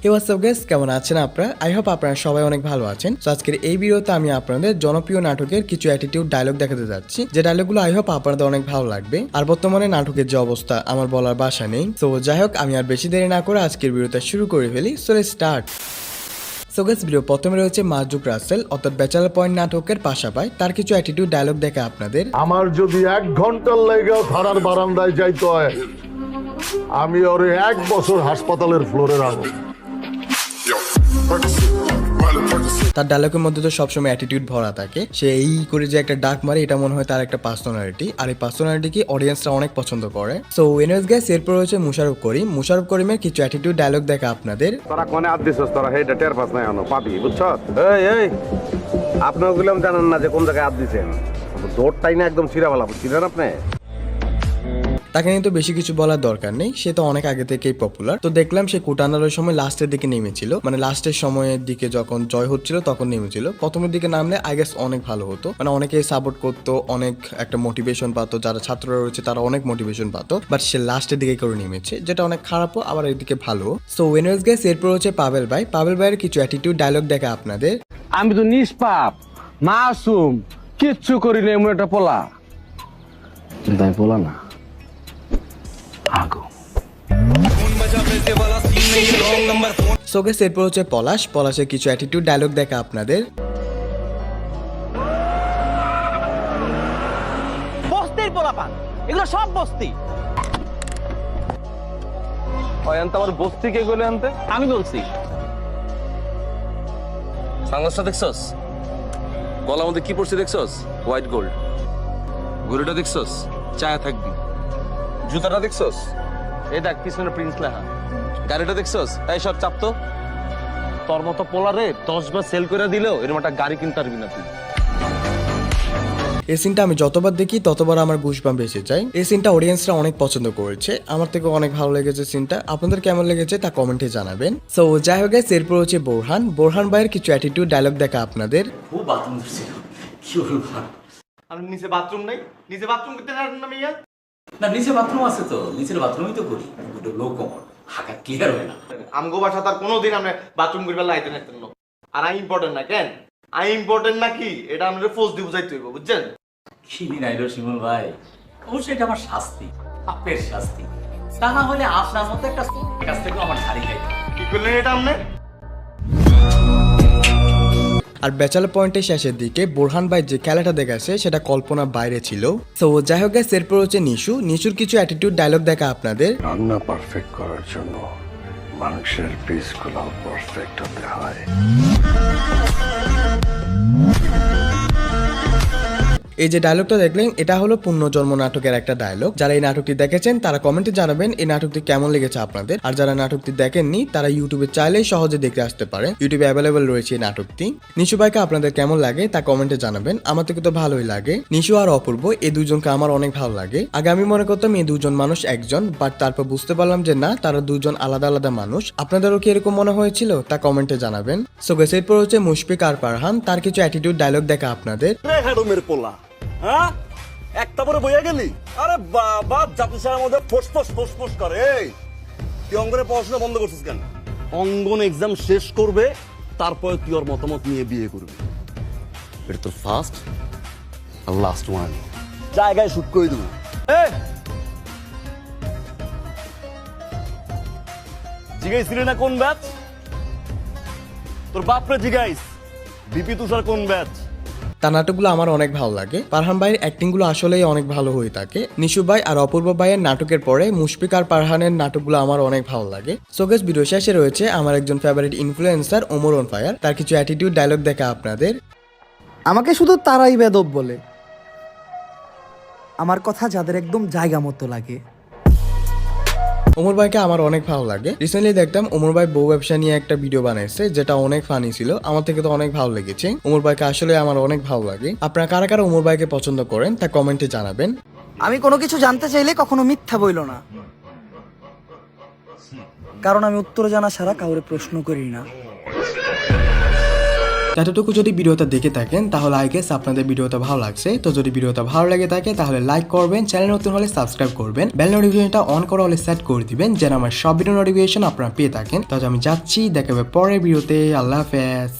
হে what's up guys, কেমন আছেন আপনারা? আই হোপ আপনারা সবাই অনেক ভালো আছেন। সো আজকের এই ভিডিওতে আমি আপনাদের জনপ্রিয় নাটকের কিছু অ্যাটিটিউড ডায়লগ দেখাতে যাচ্ছি, যে ডায়লগগুলো আই হোপ আপনাদের অনেক ভালো লাগবে। আর বর্তমানে নাটকের যে অবস্থা আমার বলার ভাষা নেই। সো যাই হোক, আমি আর বেশি দেরি না করে আজকের ভিডিওটা শুরু করে ফেলি। So let's start. So guys, video প্রথমে রয়েছে মার্জুক রাসেল অর্থাৎ ব্যাচেলর পয়েন্ট নাটকের পাশাপাশি তার কিছু অ্যাটিটিউড ডায়লগ দেখে আপনাদের। আমার যদি 1 ঘন্টার লেগে থানার বারান্দায় যাইতে হয়, আমি ওরে 1 বছর হাসপাতালের ফ্লোরে রাখবো। তার ডায়লগের মধ্যে তো সবসময় অ্যাটিটিউড ভরা থাকে। সে এই করে যে একটা ডাক মারে, এটা মনে হয় তার একটা পার্সোনালিটি, আর এই পার্সোনালিটিকে অডিয়েন্সরা অনেক পছন্দ করে। সো এনএস গাইস, এরপর রয়েছে মুশারফ করিম। মুশারফ করিমের কিছু অ্যাটিটিউড ডায়লগ দেখা আপনাদের। তোরা কোনে হাত দিছস, তোরা হেডা টের পাস নাই আনো পাবি, বুঝছস? এই আপনারা গুলাম জানেন না যে কোন জায়গায় হাত দিছেন। দৌড়টাই না একদম চিরাবালা, বুঝছিলেন আপনি? তাকে নিয়ে তো বেশি কিছু বলার দরকার নেই, সে তো অনেক আগে থেকেই পপুলার। তো দেখলাম সে কুটানোর সময় লাস্টের দিকে নেমেছিল, মানে লাস্টের সময়ের দিকে যখন জয় হচ্ছিল তখন নেমেছিল। প্রথমের দিকে নামলে আই গেস অনেক ভালো হতো, মানে অনেকে সাপোর্ট করতো, অনেক একটা মোটিভেশন পাতো, যারা ছাত্ররা রয়েছে তারা অনেক মোটিভেশন পাতো। বাট সে লাস্টের দিকে করে নেমেছে, যেটা অনেক খারাপও আবার এদিকে ভালো। সো ওয়েনওয়েজ গাইস, এরপর হচ্ছে পাবেল ভাই। পাবেল ভাইয়ের কিছু অ্যাটিটিউড ডায়লগ দেখা আপনাদের। আমি তো নিষ্পাপ মাসুম, কিচ্ছু করি না, এমন একটা পোলা। কিন্তু আমি পোলা না, আগো। সো গাইস, এরপর হচ্ছে পলাশ। পলাশের কিছু অ্যাটিটিউড ডায়লগ দেখা আপনাদের। বস্তির পোলাপান, এগুলো সব বস্তি। আমার বস্তি কে গলে আনতে? আমি বলছি সানগ্লাসটা দেখছস? গলার মধ্যে কি পড়ছে দেখছস? White gold. ঘড়িটা দেখছস? চায়া থাকবি। জুতাটা দেখছস? এই দেখ পিছনে প্রিন্স লেখা। গাড়িটা দেখছস? এই সব চাপতো। তোর মতো পোলারে 10 বার সেল করে দিলেও এরকম একটা গাড়ি কিনতে পারবি না তুই। এই সিনটা আমি যতবার দেখি ততবার আমার গুশবাম্প এসে যায়। এই সিনটা অডিয়েন্সরা অনেক পছন্দ করেছে, আমার থেকে অনেক ভালো লেগেছে সিনটা। আপনাদের কেমন লেগেছে তা কমেন্টে জানাবেন। সো যাই হোক গাইস, এরপর হচ্ছে বোরহান। বোরহান ভাইয়ের কিছু অ্যাটিটিউড ডায়লগ দেখা আপনাদের। খুব বাথরুম ছিল, কি বলবো আর। আর নিচে বাথরুম নাই, নিচে বাথরুম করতে পারেন না মিয়া? না, নিচে বাথরুম আছে তো, নিচের বাথরুমই তো করি, দুটো লো কমর, হাঁকা ক্লিয়ার হয় না। আমগো বাসা তার কোনোদিন আমরা বাথরুম করবার লাইতে নাইতেন না। আর আই ইম্পর্টেন্ট না কেন? আই ইম্পর্টেন্ট না কি এটা আমরা ফোর্স দিয়ে বুঝাইতে হইব, বুঝছেন? কি দিন আইলো শিমুল ভাই, অবশ্যই এটা আমার শাস্তি, পাপের শাস্তি। তা না হলে আপনার মতো একটা কাছ থেকেও আমার ছাড়ি খাইতে। কি করলেন এটা আপনি? আর ব্যাচেলর পয়েন্টের শেষের দিকে বোরহান ভাই যে খেলাটা দেখাচ্ছে সেটা কল্পনার বাইরে ছিল। সো যাই হোক গাইস, এরপর হচ্ছে নিশু। নিশুর কিছু অ্যাটিটিউড ডায়লগ দেখা আপনাদের। রান্না পারফেক্ট করার জন্য মাংসের পিসগুলো পারফেক্ট হতে হয়। এই যে ডায়লগটা দেখলেন, এটা হলো পুনর্জন্ম নাটকের একটা ডায়লগ। যারা এই নাটকটি দেখেছেন তারা কমেন্টে জানাবেন এই নাটকটি কেমন লেগেছে আপনাদের। আর যারা নাটকটি দেখেননি তারা ইউটিউবে চাইলেই সহজে দেখতে আসতে পারে, ইউটিউবে অ্যাভেলেবল রয়েছে এই নাটকটি। নিশু ভাইকে আপনাদের কেমন লাগে তা কমেন্টে জানাবেন। আমার থেকে তো ভালোই লাগে। নিশু আর অপূর্ব এই দুজনকে আমার অনেক ভালো লাগে। আগে আমি মনে করতাম এই দুজন মানুষ একজন, বাট তারপর বুঝতে পারলাম যে না, তারা দুজন আলাদা আলাদা মানুষ। আপনাদেরও কি এরকম মনে হয়েছিল তা কমেন্টে জানাবেন। সো গাইস, এরপর হচ্ছে মুশফিক আর ফারহান। তার কিছু অ্যাটিটিউড ডায়লগ দেখা আপনাদের। রেহাডমের পোলা, হ্যাঁ একটা পরে বইয়া গেলি? আরে বাবা, জাতি সারার মধ্যে ফোস করে। এই তুই অঙ্গনের পড়াশোনা বন্ধ করছিস কেন? অঙ্গন এক্সাম শেষ করবে, তারপরে তুই ওর মতামত নিয়ে বিয়ে করবি। এটা তোর ফার্স্ট আর লাস্ট ওয়ান। জায়গায় শুট করে দেবো। জিগাইছিলি না কোন ব্যাচ? তোর বাপরে জিগাইস, বিপি তুষার কোন ব্যাচ? তার নাটকগুলো আমার অনেক ভালো লাগে। ফারহান ভাইয়ের অ্যাক্টিং গুলো আসলেই অনেক ভালো হয়ে থাকে। নিশু ভাই আর অপূর্ব ভাইয়ের নাটকের পরে মুশফিক আর ফারহানের নাটকগুলো আমার অনেক ভালো লাগে। সো গাইস, ভিডিও শেষে রয়েছে আমার একজন favourite influencer Omar on fire. তার কিছু অ্যাটিটিউড ডায়লগ দেখা আপনাদের। আমাকে শুধু তারাই বেদব বলে, আমার কথা যাদের একদম জায়গা মতো লাগে। ওমর ভাইকে আমার অনেক ভালো লাগে। রিসেন্টলি দেখলাম ওমর ভাই বউ ব্যবসা নিয়ে একটা ভিডিও বানাইছে, যেটা অনেক ফানি ছিল। আমার থেকে তো অনেক ভালো লেগেছে। ওমর ভাইকে আসলে আমার অনেক ভালো লাগে। আপনারা কারা কারা ওমর ভাইকে পছন্দ করেন তা কমেন্টে জানাবেন। আমি কোনো কিছু জানতে চাইলে কখনো মিথ্যা বইল না, কারণ আমি উত্তর জানা ছাড়া কাউরে প্রশ্ন করি না। এতটুকু যদি ভিডিওটা দেখে থাকেন তাহলে আই গেস আপনাদের ভিডিওটা ভালো লাগছে। তো যদি ভিডিওটা ভালো লেগে থাকে তাহলে লাইক করবেন, চ্যানেল নতুন হলে সাবস্ক্রাইব করবেন, বেল নোটিফিকেশনটা অন করা হলে সেট করে দিবেন যেন আমার সব ভিডিও নোটিফিকেশন আপনারা পেয়ে থাকেন। তাহলে আমি যাচ্ছি, দেখাবে পরের ভিডিওতে। আল্লাহ হাফেজ।